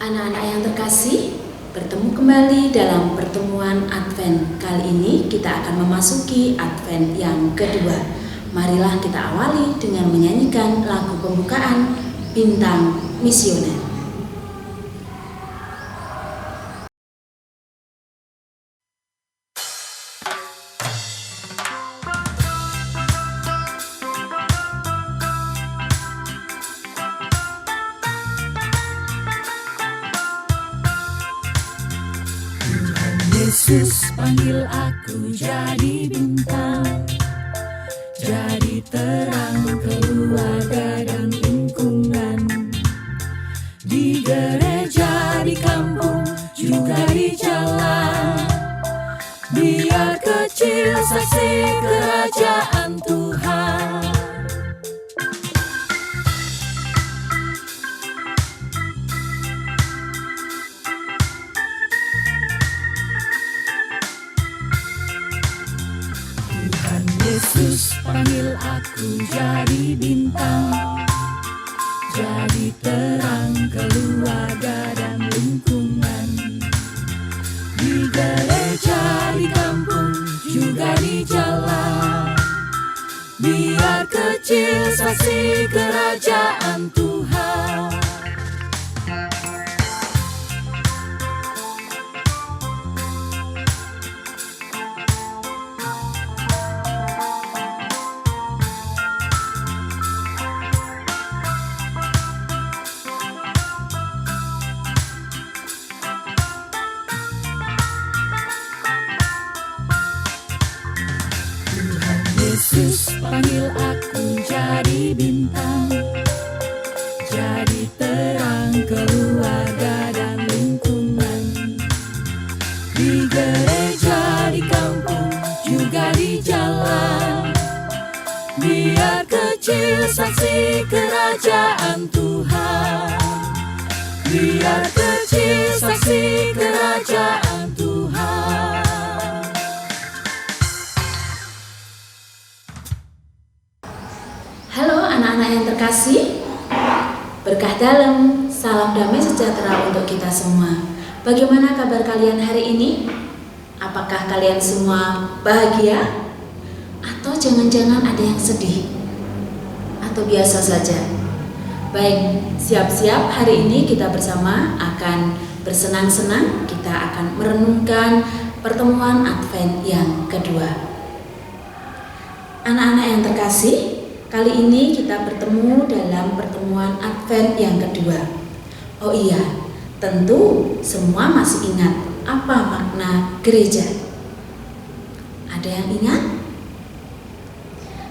Anak-anak yang terkasih, bertemu kembali dalam pertemuan Advent. Kali ini kita akan memasuki Advent yang kedua. Marilah kita awali dengan menyanyikan lagu pembukaan Bintang Misioner. Yesus panggil aku jadi bintang, jadi terang keluarga dan lingkungan. Di gereja, di kampung, juga di jalan. Biar kecil saksi kerajaan Tuhan. Yesus panggil aku jadi bintang, jadi terang keluarga dan lingkungan. Di gereja, di kampung, juga di jalan. Biar kecil saksi kerajaan Tuhan. Yesus panggil aku jadi bintang, jadi terang keluarga dan lingkungan. Di gereja, di kampung, juga di jalan. Biar kecil saksi kerajaan Tuhan. Biar kecil saksi kerajaan Tuhan. Halo anak-anak yang terkasih, berkah dalam, salam damai sejahtera untuk kita semua. Bagaimana kabar kalian hari ini? Apakah kalian semua bahagia? Atau jangan-jangan ada yang sedih? Atau biasa saja? Baik, siap-siap hari ini kita bersama akan bersenang-senang. Kita akan merenungkan pertemuan Advent yang kedua. Anak-anak yang terkasih, kali ini kita bertemu dalam pertemuan Advent yang kedua. Oh iya, tentu semua masih ingat apa makna gereja. Ada yang ingat?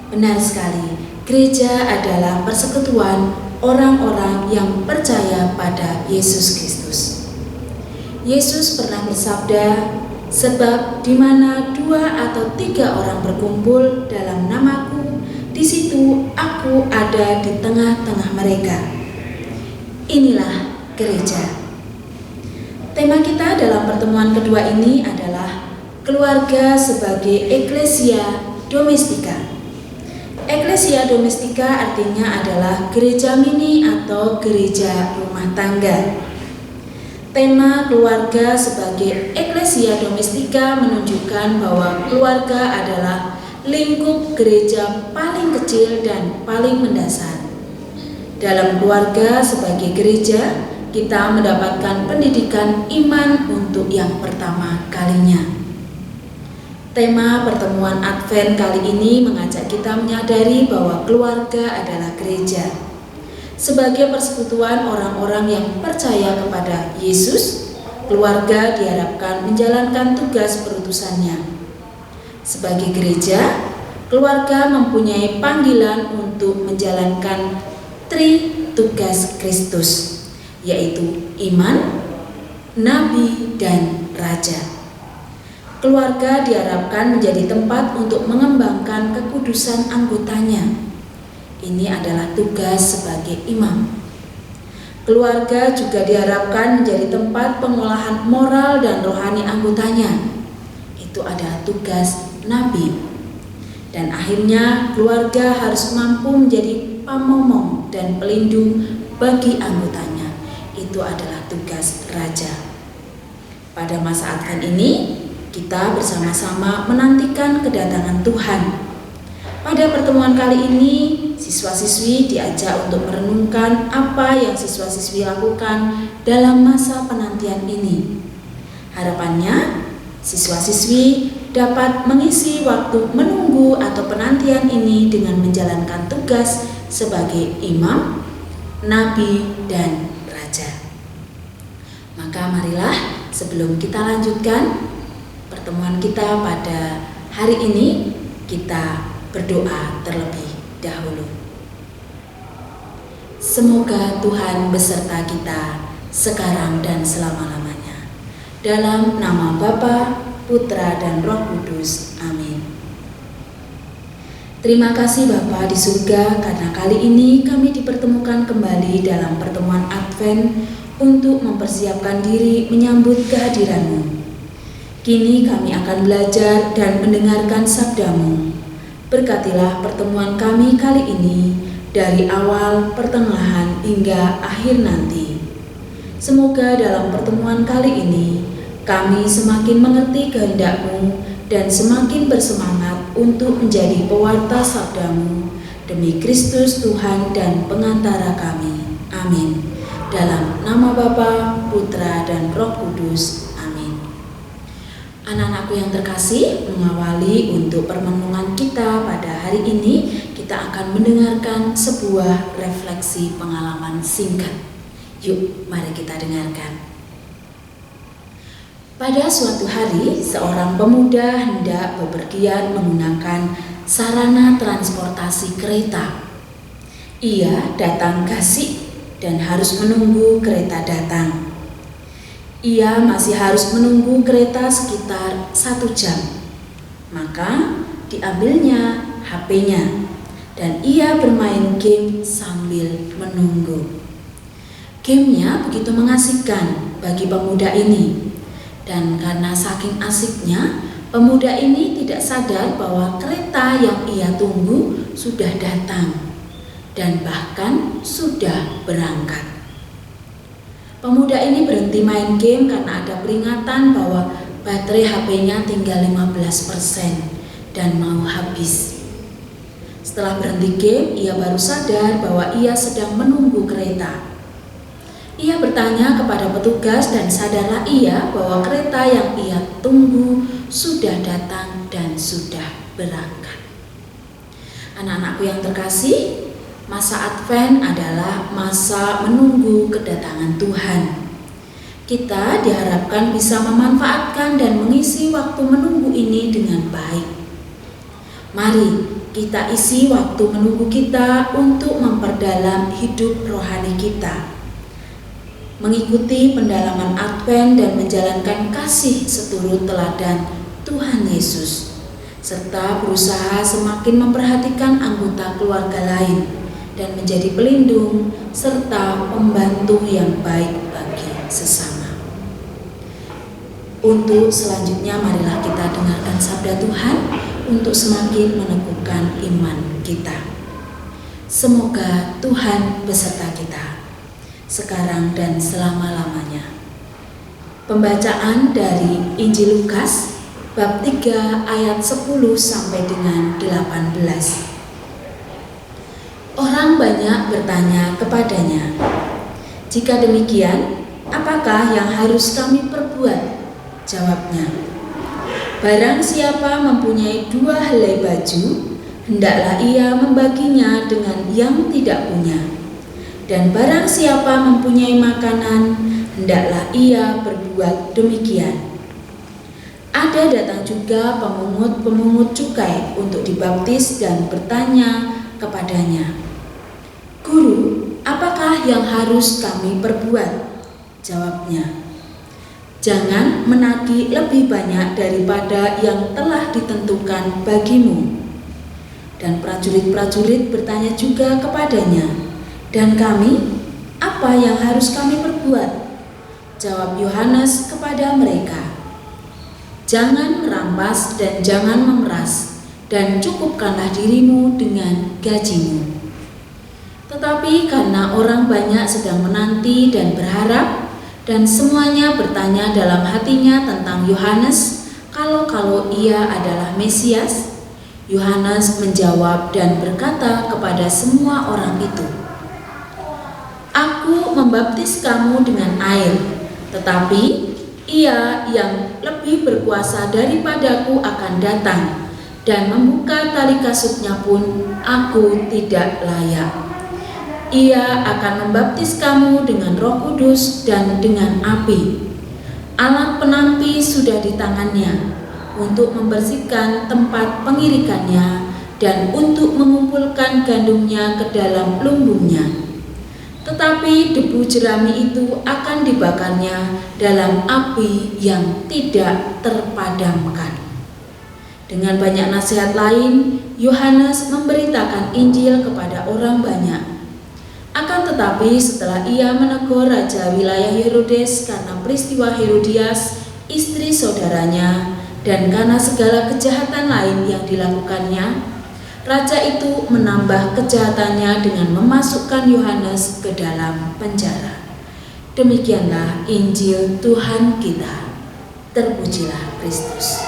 Benar sekali, gereja adalah persekutuan orang-orang yang percaya pada Yesus Kristus. Yesus pernah bersabda, sebab di mana 2 atau 3 orang berkumpul dalam namaku, di situ aku ada di tengah-tengah mereka. Inilah gereja. Tema kita dalam pertemuan kedua ini adalah keluarga sebagai Ecclesia Domestica. Ecclesia Domestica artinya adalah gereja mini atau gereja rumah tangga. Tema keluarga sebagai Ecclesia Domestica menunjukkan bahwa keluarga adalah lingkup gereja paling kecil dan paling mendasar. Dalam keluarga sebagai gereja, kita mendapatkan pendidikan iman untuk yang pertama kalinya. Tema pertemuan Advent kali ini mengajak kita menyadari bahwa keluarga adalah gereja. Sebagai persekutuan orang-orang yang percaya kepada Yesus, keluarga diharapkan menjalankan tugas perutusannya. Sebagai gereja, keluarga mempunyai panggilan untuk menjalankan tugas Kristus, yaitu iman, nabi, dan raja. Keluarga diharapkan menjadi tempat untuk mengembangkan kekudusan anggotanya. Ini adalah tugas sebagai imam. Keluarga juga diharapkan menjadi tempat pengolahan moral dan rohani anggotanya. Itu adalah tugas nabi. Dan akhirnya keluarga harus mampu menjadi pamomong dan pelindung bagi anggotanya. Itu itu adalah tugas raja. Pada masa Advent ini, kita bersama-sama menantikan kedatangan Tuhan. Pada pertemuan kali ini, siswa-siswi diajak untuk merenungkan apa yang siswa-siswi lakukan dalam masa penantian ini. Harapannya, siswa-siswi dapat mengisi waktu menunggu atau penantian ini dengan menjalankan tugas sebagai imam, nabi, dan raja. Maka marilah sebelum kita lanjutkan pertemuan kita pada hari ini, kita berdoa terlebih dahulu. Semoga Tuhan beserta kita sekarang dan selama-lamanya. Dalam nama Bapa, Putra, dan Roh Kudus. Amin. Terima kasih Bapa di surga, karena kali ini kami dipertemukan kembali dalam pertemuan Advent untuk mempersiapkan diri menyambut kehadiran-Mu. Kini kami akan belajar dan mendengarkan sabda-Mu. Berkatilah pertemuan kami kali ini dari awal, pertengahan, hingga akhir nanti. Semoga dalam pertemuan kali ini kami semakin mengerti kehendak-Mu dan semakin bersemangat untuk menjadi pewarta sabda-Mu demi Kristus Tuhan dan pengantara kami. Amin. Dalam nama Bapa, Putra, dan Roh Kudus. Anak-anakku yang terkasih, mengawali untuk permenungan kita pada hari ini, kita akan mendengarkan sebuah refleksi pengalaman singkat. Yuk, mari kita dengarkan. Pada suatu hari, seorang pemuda hendak bepergian menggunakan sarana transportasi kereta. Ia datang gasik dan harus menunggu kereta datang. Ia masih harus menunggu kereta sekitar 1 jam. Maka diambilnya HP-nya dan ia bermain game sambil menunggu. Gamenya begitu mengasihkan bagi pemuda ini. Dan karena saking asiknya, pemuda ini tidak sadar bahwa kereta yang ia tunggu sudah datang dan bahkan sudah berangkat. Pemuda ini berhenti main game karena ada peringatan bahwa baterai HP-nya tinggal 15% dan mau habis. Setelah berhenti game, ia baru sadar bahwa ia sedang menunggu kereta. Ia bertanya kepada petugas dan sadarlah ia bahwa kereta yang ia tunggu sudah datang dan sudah berangkat. Anak-anakku yang terkasih, masa Advent adalah masa menunggu kedatangan Tuhan. Kita diharapkan bisa memanfaatkan dan mengisi waktu menunggu ini dengan baik. Mari kita isi waktu menunggu kita untuk memperdalam hidup rohani kita, mengikuti pendalaman Advent dan menjalankan kasih seturut teladan Tuhan Yesus, serta berusaha semakin memperhatikan anggota keluarga lain dan menjadi pelindung serta pembantu yang baik bagi sesama. Untuk selanjutnya marilah kita dengarkan sabda Tuhan untuk semakin meneguhkan iman kita. Semoga Tuhan beserta kita sekarang dan selama-lamanya. Pembacaan dari Injil Lukas bab 3 ayat 10 sampai dengan 18. Orang banyak bertanya kepadanya, "Jika demikian, apakah yang harus kami perbuat?" Jawabnya, "Barang siapa mempunyai 2 helai baju, hendaklah ia membaginya dengan yang tidak punya. Dan barang siapa mempunyai makanan, hendaklah ia berbuat demikian." Ada datang juga pemungut cukai untuk dibaptis dan bertanya kepadanya, "Guru, apakah yang harus kami perbuat?" Jawabnya, "Jangan menagih lebih banyak daripada yang telah ditentukan bagimu." Dan prajurit-prajurit bertanya juga kepadanya, "Dan kami, apa yang harus kami perbuat?" Jawab Yohanes kepada mereka, "Jangan merampas dan jangan memeras, dan cukupkanlah dirimu dengan gajimu." Tetapi karena orang banyak sedang menanti dan berharap, dan semuanya bertanya dalam hatinya tentang Yohanes, kalau ia adalah Mesias, Yohanes menjawab dan berkata kepada semua orang itu, "Aku membaptis kamu dengan air, tetapi Ia yang lebih berkuasa daripadaku akan datang, dan membuka tali kasutnya pun aku tidak layak. Ia akan membaptis kamu dengan Roh Kudus dan dengan api. Alat penampi sudah di tangannya untuk membersihkan tempat pengirikannya dan untuk mengumpulkan gandumnya ke dalam lumbungnya. Tetapi debu jerami itu akan dibakarnya dalam api yang tidak terpadamkan." Dengan banyak nasihat lain, Yohanes memberitakan Injil kepada orang banyak. Akan tetapi setelah ia menegur raja wilayah Herodes karena peristiwa Herodias, istri saudaranya, dan karena segala kejahatan lain yang dilakukannya, raja itu menambah kejahatannya dengan memasukkan Yohanes ke dalam penjara. Demikianlah Injil Tuhan kita. Terpujilah Kristus.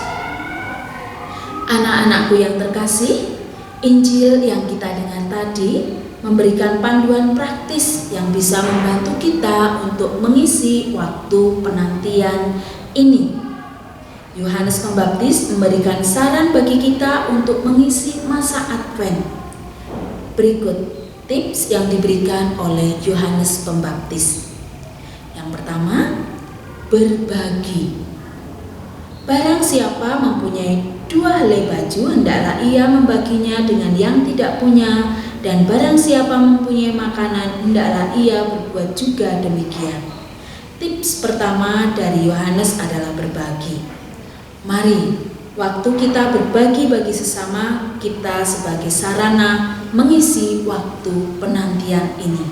Anak-anakku yang terkasih, Injil yang kita dengar tadi memberikan panduan praktis yang bisa membantu kita untuk mengisi waktu penantian ini. Yohanes Pembaptis memberikan saran bagi kita untuk mengisi masa Advent. Berikut tips yang diberikan oleh Yohanes Pembaptis. Yang pertama, berbagi. Barang siapa mempunyai 2 helai baju, hendaklah ia membaginya dengan yang tidak punya, dan barang siapa mempunyai makanan, hendaklah ia berbuat juga demikian. Tips pertama dari Yohanes adalah berbagi. Mari, waktu kita berbagi bagi sesama, kita sebagai sarana mengisi waktu penantian ini.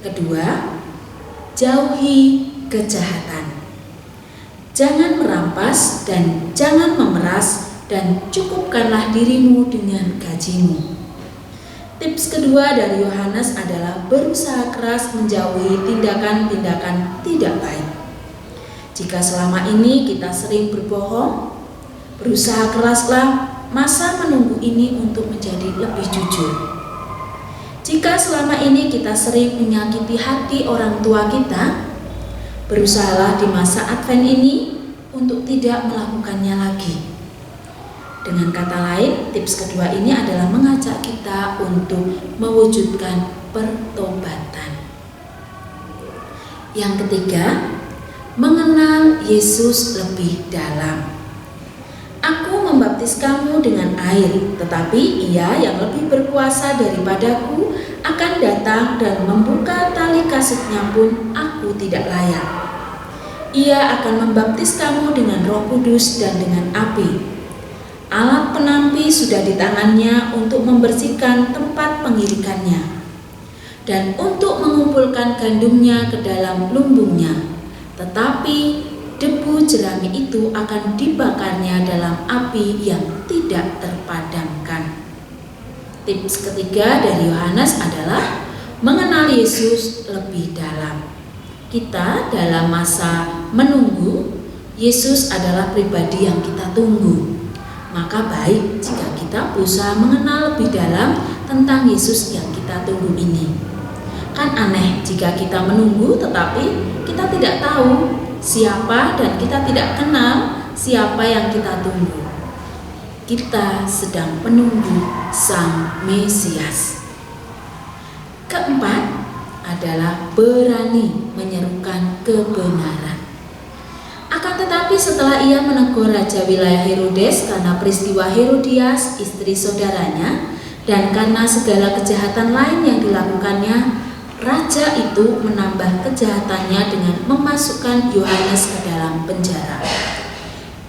Kedua, jauhi kejahatan. Jangan merampas dan jangan memeras, dan cukupkanlah dirimu dengan gajimu. Tips kedua dari Yohanes adalah berusaha keras menjauhi tindakan-tindakan tidak baik. Jika selama ini kita sering berbohong, berusaha keraslah masa menunggu ini untuk menjadi lebih jujur. Jika selama ini kita sering menyakiti hati orang tua kita, berusahalah di masa Advent ini untuk tidak melakukannya lagi. Dengan kata lain, tips kedua ini adalah mengajak kita untuk mewujudkan pertobatan. Yang ketiga, mengenal Yesus lebih dalam. Aku membaptis kamu dengan air, tetapi Ia yang lebih berkuasa daripadaku akan datang, dan membuka tali kasutnya pun aku tidak layak. Ia akan membaptis kamu dengan Roh Kudus dan dengan api. Alat penampi sudah di tangannya untuk membersihkan tempat pengirikannya dan untuk mengumpulkan gandumnya ke dalam lumbungnya. Tetapi debu jerami itu akan dibakarnya dalam api yang tidak terpadamkan. Tips ketiga dari Yohanes adalah mengenal Yesus lebih dalam. Kita dalam masa menunggu, Yesus adalah pribadi yang kita tunggu. Maka baik jika kita berusaha mengenal lebih dalam tentang Yesus yang kita tunggu ini. Kan aneh jika kita menunggu tetapi kita tidak tahu siapa dan kita tidak kenal siapa yang kita tunggu. Kita sedang menunggu Sang Mesias. Keempat adalah berani menyerukan kebenaran. Akan tetapi setelah ia menegur raja wilayah Herodes karena peristiwa Herodias, istri saudaranya, dan karena segala kejahatan lain yang dilakukannya, raja itu menambah kejahatannya dengan memasukkan Yohanes ke dalam penjara.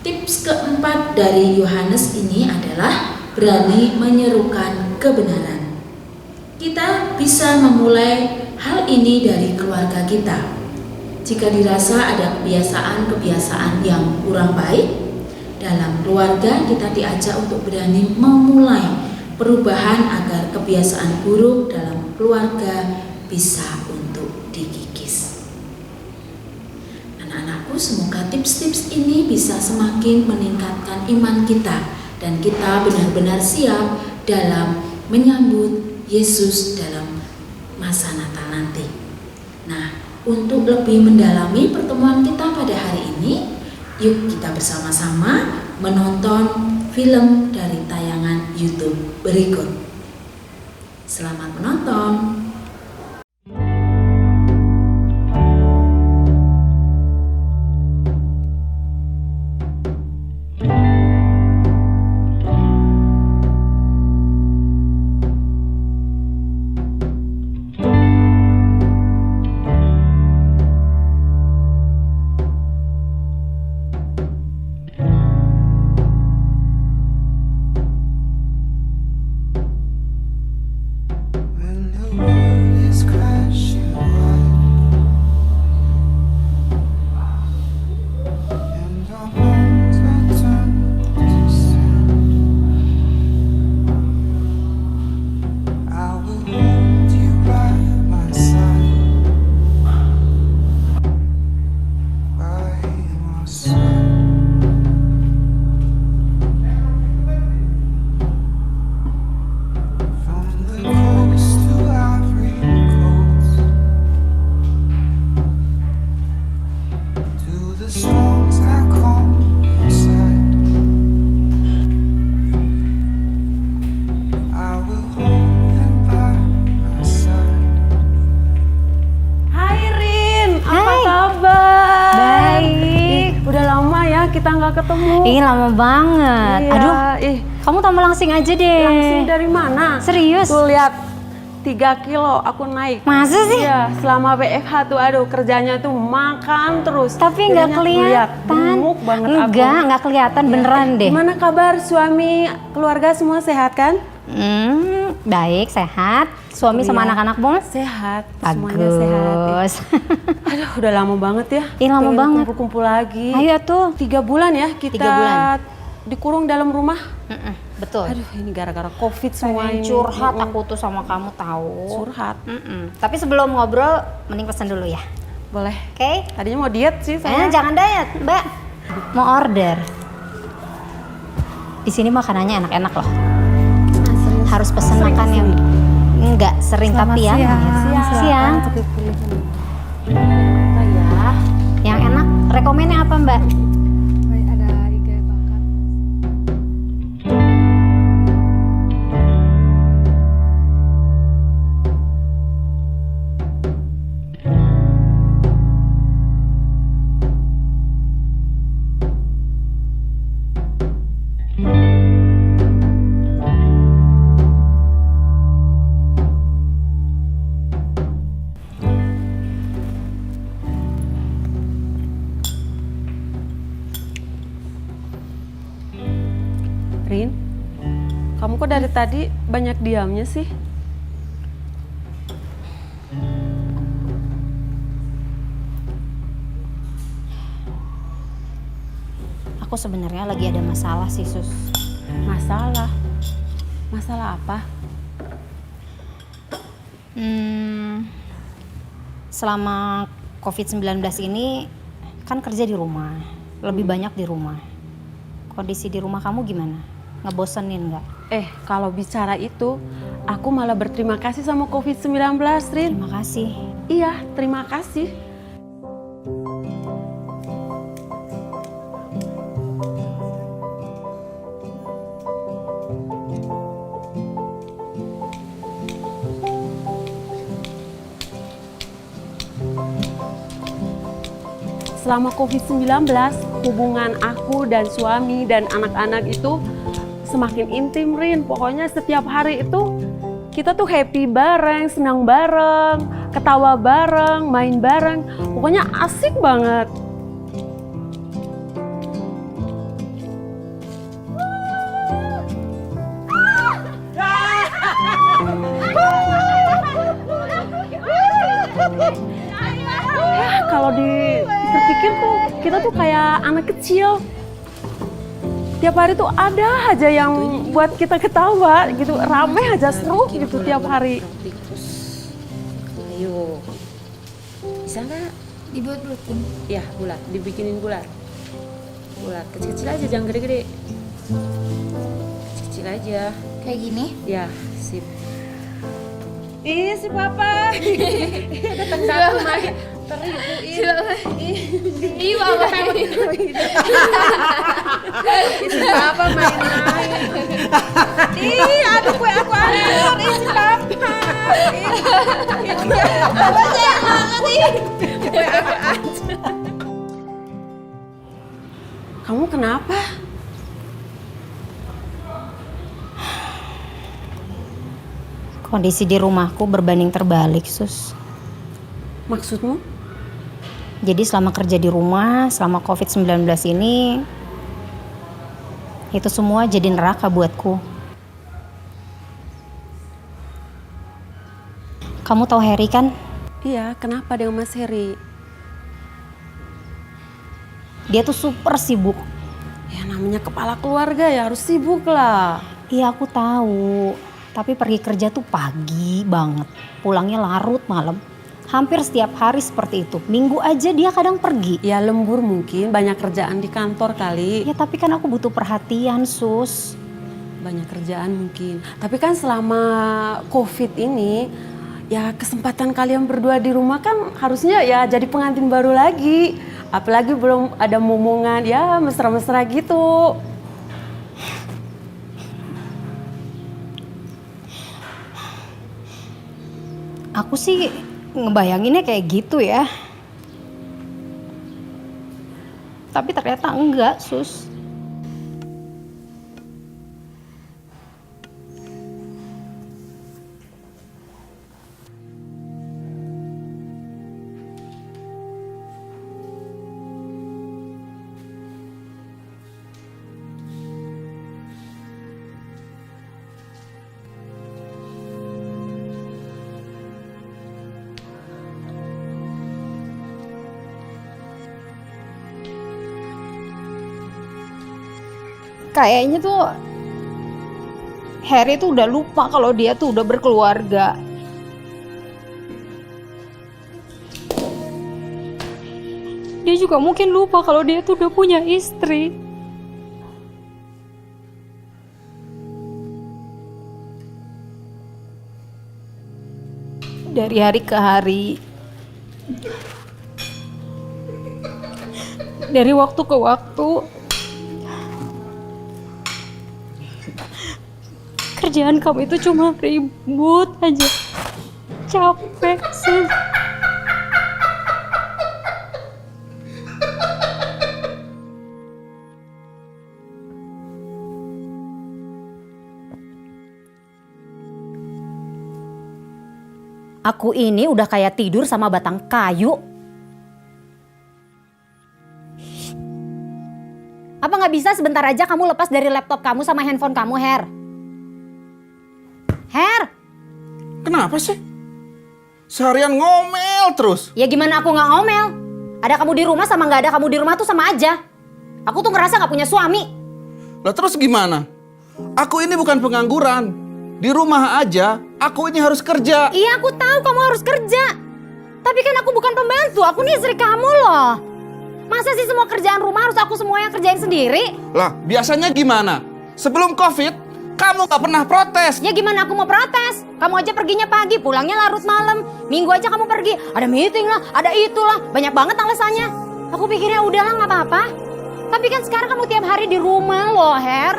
Tips keempat dari Yohanes ini adalah berani menyerukan kebenaran. Kita bisa memulai hal ini dari keluarga kita. Jika dirasa ada kebiasaan-kebiasaan yang kurang baik dalam keluarga, kita diajak untuk berani memulai perubahan agar kebiasaan buruk dalam keluarga bisa untuk dikikis. Anak-anakku, semoga tips-tips ini bisa semakin meningkatkan iman kita dan kita benar-benar siap dalam menyambut Yesus dalam masa Natal nanti. Nah, untuk lebih mendalami pertemuan kita pada hari ini, yuk kita bersama-sama menonton film dari tayangan YouTube berikut. Selamat menonton. Kita nggak ketemu. Ih, lama banget. Iya, Aduh, kamu tambah langsing aja deh. Langsing dari mana? Serius? Tuh lihat, 3 kilo aku naik. Masa sih? Iya, selama WFH tuh aduh kerjanya tuh makan terus. Tapi nggak kelihatan. Gemuk banget nggak kelihatan beneran deh. Gimana kabar suami, keluarga semua sehat kan? Baik, sehat. Suami sama anak-anakmu? Sehat, semuanya sehat. Bagus. Aduh, udah lama banget ya. Ih, lama Pengen banget. Kumpul-kumpul lagi. Ayo tuh. 3 bulan ya kita 3 bulan. dikurung dalam rumah. Betul. Aduh, ini gara-gara COVID semua Pengen ini. curhat aku tuh sama kamu tahu. Curhat. Tapi sebelum ngobrol, mending pesen dulu ya. Boleh. Oke? Tadinya mau diet sih saya. Jangan diet, Mbak. Mau order. Di sini makanannya enak-enak loh. Harus pesen makan yang enggak sering tapi ya. Siang. Ya. Yang enak, rekomennya apa Mbak? Ada iga bakar. Rin, kamu kok dari tadi banyak diamnya sih? Aku sebenarnya lagi ada masalah sih Sus. Masalah? Masalah apa? Selama COVID-19 ini kan kerja di rumah, lebih banyak di rumah. Kondisi di rumah kamu gimana? Ngebosenin nggak? Kalau bicara itu, aku malah berterima kasih sama COVID-19, Rin. Terima kasih. Iya, terima kasih. Selama COVID-19, hubungan aku dan suami dan anak-anak itu semakin intim, Rin. Pokoknya setiap hari itu kita tuh happy bareng, senang bareng, ketawa bareng, main bareng. Pokoknya asik banget. Kalau dipikir-pikir tuh kita tuh kayak anak kecil. tiap hari tuh ada aja yang buat kita ketawa gitu, rame aja, seru gitu tiap hari. Tikus. Ayo. Bisa nggak? Dibuat-buatin. Ya, bulat, dibikinin bulat. Bulat, kecil-kecil aja, jangan gede-gede. Kecil aja. Kayak gini. Ya, sip. Ih, si Papa. Datang satu main. Iya, apa Si Papa main-main. Ih, aduh kue aku ancur. Ih, si Papa. Kue aku ancur. Kamu kenapa? Kondisi di rumahku berbanding terbalik, Sus. Maksudmu? Jadi selama kerja di rumah, selama COVID-19 ini, itu semua jadi neraka buatku. Kamu tahu Harry kan? Iya, kenapa dengan Mas Heri? Dia tuh super sibuk. Ya namanya kepala keluarga ya harus sibuk lah. Iya, aku tahu. Tapi pergi kerja tuh pagi banget. Pulangnya larut malam. Hampir setiap hari seperti itu. Minggu aja dia kadang pergi. Ya lembur mungkin, banyak kerjaan di kantor kali. Ya tapi kan aku butuh perhatian, Sus. Banyak kerjaan mungkin. Tapi kan selama COVID ini, ya kesempatan kalian berdua di rumah kan harusnya ya jadi pengantin baru lagi. Apalagi belum ada momongan, ya mesra-mesra gitu. Aku sih ngebayanginnya kayak gitu ya. Tapi ternyata enggak, Sus. Kayaknya tuh Harry tuh udah lupa kalau dia tuh udah berkeluarga. Dia juga mungkin lupa kalau dia tuh udah punya istri. Dari hari ke hari, dari waktu ke waktu, kerjaan kamu itu cuma ribut aja. Capek sih. Aku ini udah kayak tidur sama batang kayu. Apa nggak bisa sebentar aja kamu lepas dari laptop kamu sama handphone kamu, Her? Her? Kenapa sih? Seharian ngomel terus. Ya gimana aku nggak ngomel? Ada kamu di rumah sama nggak ada kamu di rumah tuh sama aja. Aku tuh ngerasa nggak punya suami. Lah terus gimana? Aku ini bukan pengangguran. Di rumah aja, aku ini harus kerja. Iya, aku tahu kamu harus kerja. Tapi kan aku bukan pembantu, aku nih istri kamu loh. Masa sih semua kerjaan rumah harus aku semua yang kerjain sendiri? Lah, biasanya gimana? Sebelum COVID, kamu gak pernah protes. Ya gimana aku mau protes? Kamu aja perginya pagi, pulangnya larut malam. Minggu aja kamu pergi, ada meeting lah, ada itulah. Banyak banget alasannya. Aku pikirnya udahlah gak apa-apa. Tapi kan sekarang kamu tiap hari di rumah loh, Her.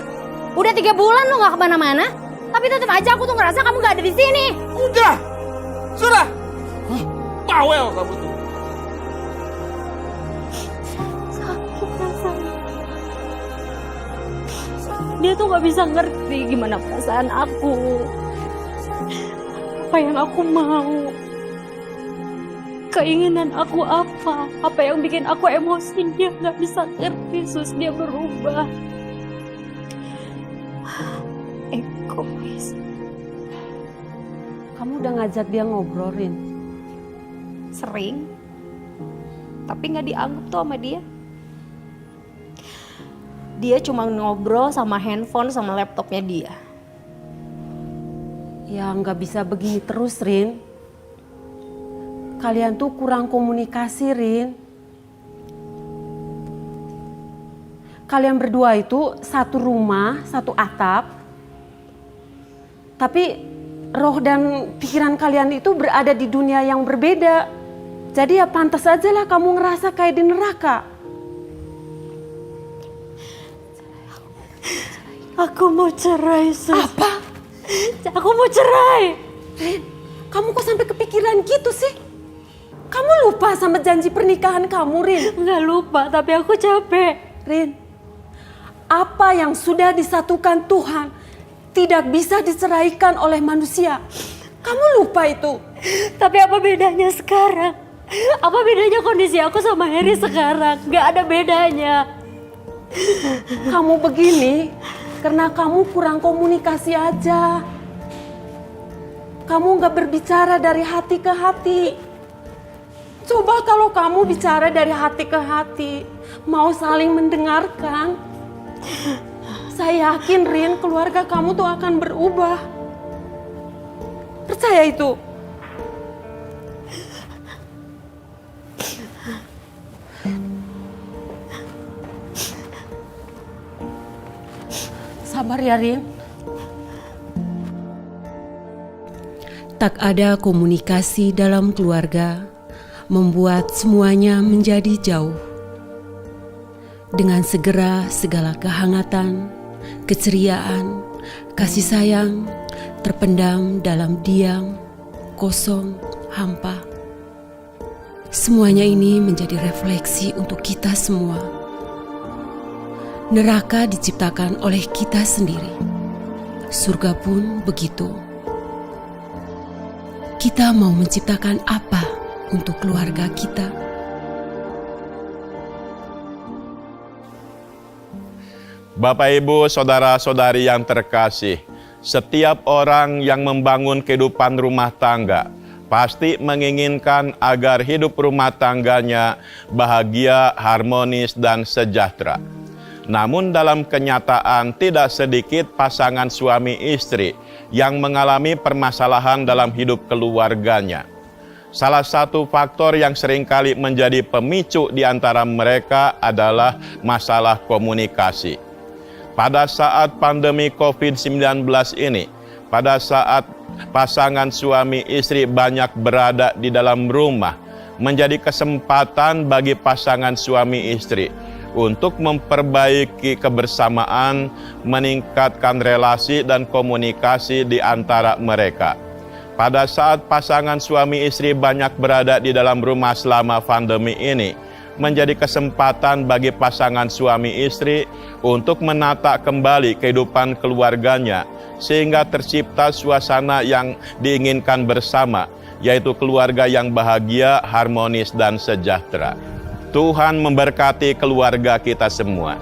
Udah 3 bulan lo gak kemana-mana. Tapi tetap aja aku tuh ngerasa kamu gak ada di sini. Udah, sudah. Bawel kamu tuh. Sakit rasanya. Dia tuh gak bisa ngerti gimana perasaan aku. Apa yang aku mau. Keinginan aku apa. Apa yang bikin aku emosi. Dia gak bisa ngerti, Sus. Dia berubah. Egois. Kamu udah ngajak dia ngobrol, Rin? Sering. Tapi gak dianggap tuh sama dia. dia cuma ngobrol sama handphone sama laptopnya dia. Ya nggak bisa begini terus, Rin. Kalian tuh kurang komunikasi, Rin. Kalian berdua itu satu rumah, satu atap. Tapi roh dan pikiran kalian itu berada di dunia yang berbeda. Jadi ya pantas aja lah kamu ngerasa kayak di neraka. Aku mau cerai, Sus. Apa? Aku mau cerai. Rin, kamu kok sampai kepikiran gitu sih? Kamu lupa sama janji pernikahan kamu, Rin? Nggak lupa, tapi aku capek. Rin, apa yang sudah disatukan Tuhan tidak bisa diceraikan oleh manusia. Kamu lupa itu. Tapi apa bedanya sekarang? Apa bedanya kondisi aku sama Heri sekarang? Nggak ada bedanya. Kamu begini karena kamu kurang komunikasi aja. Kamu nggak berbicara dari hati ke hati. Coba kalau kamu bicara dari hati ke hati, mau saling mendengarkan, saya yakin Rin, keluarga kamu tuh akan berubah. Percaya itu. Sabar ya, Rin. Tak ada komunikasi dalam keluarga membuat semuanya menjadi jauh. Dengan segera segala kehangatan, keceriaan, kasih sayang terpendam dalam diam, kosong, hampa. Semuanya ini menjadi refleksi untuk kita semua. Neraka diciptakan oleh kita sendiri. Surga pun begitu. Kita mau menciptakan apa untuk keluarga kita? Bapak, Ibu, saudara-saudari yang terkasih, setiap orang yang membangun kehidupan rumah tangga pasti menginginkan agar hidup rumah tangganya bahagia, harmonis, dan sejahtera. Namun dalam kenyataan tidak sedikit pasangan suami istri yang mengalami permasalahan dalam hidup keluarganya. Salah satu faktor yang seringkali menjadi pemicu di antara mereka adalah masalah komunikasi. Pada saat pandemi COVID-19 ini, pada saat pasangan suami istri banyak berada di dalam rumah, menjadi kesempatan bagi pasangan suami istri untuk memperbaiki kebersamaan, meningkatkan relasi dan komunikasi di antara mereka. Pada saat pasangan suami istri banyak berada di dalam rumah selama pandemi ini, menjadi kesempatan bagi pasangan suami istri untuk menata kembali kehidupan keluarganya, sehingga tercipta suasana yang diinginkan bersama, yaitu keluarga yang bahagia, harmonis, dan sejahtera. Tuhan memberkati keluarga kita semua.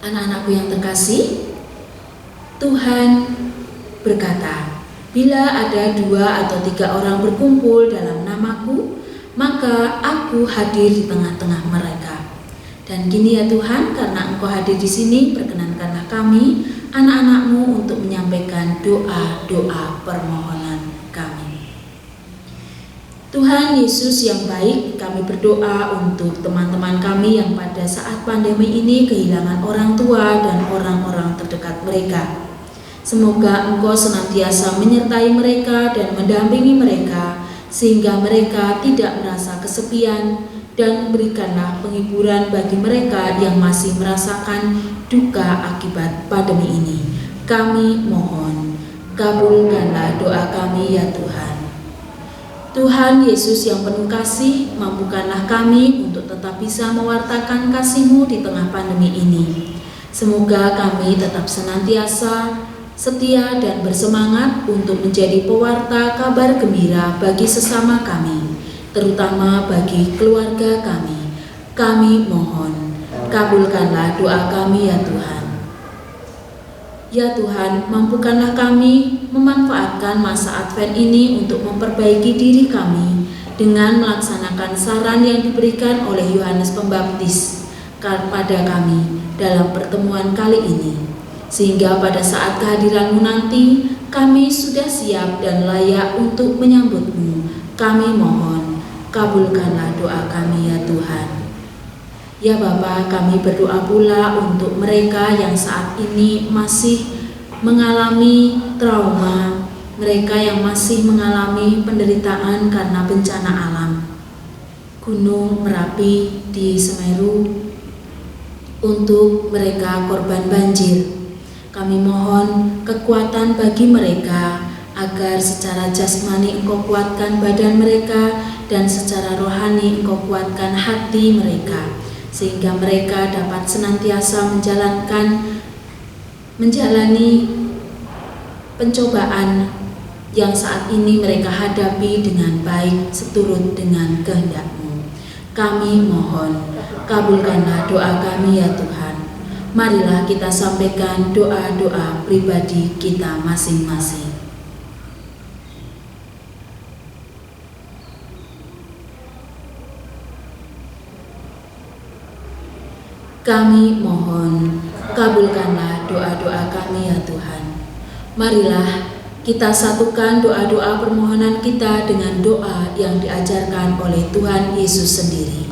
Anak-anakku yang terkasih, Tuhan berkata, bila ada 2 atau 3 orang berkumpul dalam namaku, maka aku hadir di tengah-tengah mereka. Dan gini ya Tuhan, karena Engkau hadir di sini, perkenankanlah kami, anak-anakmu, untuk menyampaikan doa-doa permohonan kami. Tuhan Yesus yang baik, kami berdoa untuk teman-teman kami yang pada saat pandemi ini kehilangan orang tua dan orang-orang terdekat mereka. Semoga Engkau senantiasa menyertai mereka dan mendampingi mereka, sehingga mereka tidak merasa kesepian dan berikanlah penghiburan bagi mereka yang masih merasakan duka akibat pandemi ini. Kami mohon, kabulkanlah doa kami ya Tuhan. Tuhan Yesus yang penuh kasih, mampukanlah kami untuk tetap bisa mewartakan kasih-Mu di tengah pandemi ini. Semoga kami tetap senantiasa setia dan bersemangat untuk menjadi pewarta kabar gembira bagi sesama kami, terutama bagi keluarga kami. Kami mohon, kabulkanlah doa kami ya Tuhan. Ya Tuhan, mampukanlah kami memanfaatkan masa Advent ini untuk memperbaiki diri kami dengan melaksanakan saran yang diberikan oleh Yohanes Pembaptis kepada kami dalam pertemuan kali ini. Sehingga pada saat kehadiran-Mu nanti, kami sudah siap dan layak untuk menyambut-Mu. Kami mohon, kabulkanlah doa kami ya Tuhan. Ya Bapa, kami berdoa pula untuk mereka yang saat ini masih mengalami trauma, mereka yang masih mengalami penderitaan karena bencana alam. Gunung Merapi di Semeru, untuk mereka korban banjir. Kami mohon kekuatan bagi mereka agar secara jasmani Engkau kuatkan badan mereka dan secara rohani Engkau kuatkan hati mereka, sehingga mereka dapat senantiasa menjalani pencobaan yang saat ini mereka hadapi dengan baik seturut dengan kehendak-Mu. Kami mohon, kabulkanlah doa kami ya Tuhan. Marilah kita sampaikan doa-doa pribadi kita masing-masing. Kami mohon, kabulkanlah doa-doa kami ya Tuhan. Marilah kita satukan doa-doa permohonan kita dengan doa yang diajarkan oleh Tuhan Yesus sendiri.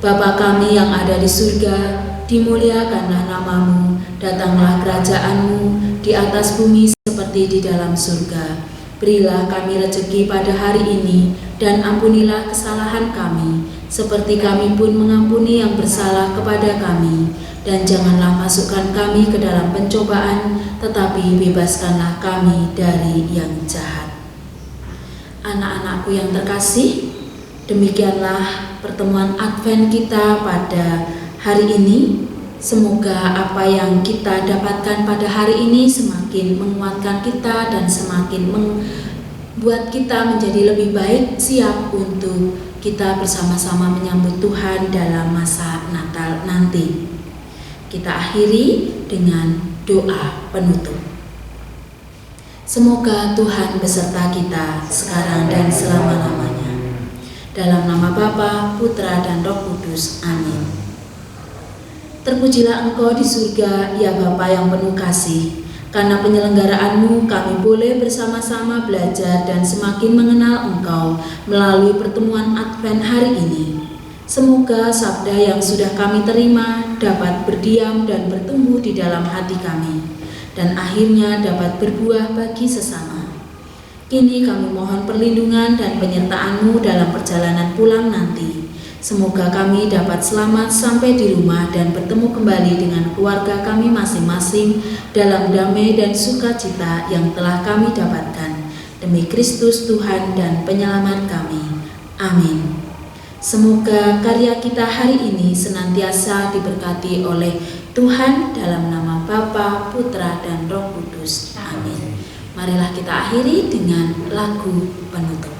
Bapa kami yang ada di surga, dimuliakanlah nama-Mu, datanglah kerajaan-Mu di atas bumi seperti di dalam surga. Berilah kami rezeki pada hari ini, dan ampunilah kesalahan kami, seperti kami pun mengampuni yang bersalah kepada kami. Dan janganlah masukkan kami ke dalam pencobaan, tetapi bebaskanlah kami dari yang jahat. Anak-anakku yang terkasih, demikianlah pertemuan Advent kita pada hari ini. Semoga apa yang kita dapatkan pada hari ini semakin menguatkan kita dan semakin membuat kita menjadi lebih baik, siap untuk kita bersama-sama menyambut Tuhan dalam masa Natal nanti. Kita akhiri dengan doa penutup. Semoga Tuhan beserta kita sekarang dan selama-lamanya. Dalam nama Bapa, Putra, dan Roh Kudus. Amin. Terpujilah Engkau di surga, ya Bapa yang penuh kasih. Karena penyelenggaraanmu kami boleh bersama-sama belajar dan semakin mengenal Engkau melalui pertemuan Advent hari ini. Semoga sabda yang sudah kami terima dapat berdiam dan bertumbuh di dalam hati kami, dan akhirnya dapat berbuah bagi sesama. Kini kami mohon perlindungan dan penyertaan-Mu dalam perjalanan pulang nanti. Semoga kami dapat selamat sampai di rumah dan bertemu kembali dengan keluarga kami masing-masing dalam damai dan sukacita yang telah kami dapatkan. Demi Kristus Tuhan dan Penyelamat kami. Amin. Semoga karya kita hari ini senantiasa diberkati oleh Tuhan dalam nama Bapa, Putra, dan Roh Kudus. Amin. Marilah kita akhiri dengan lagu penutup.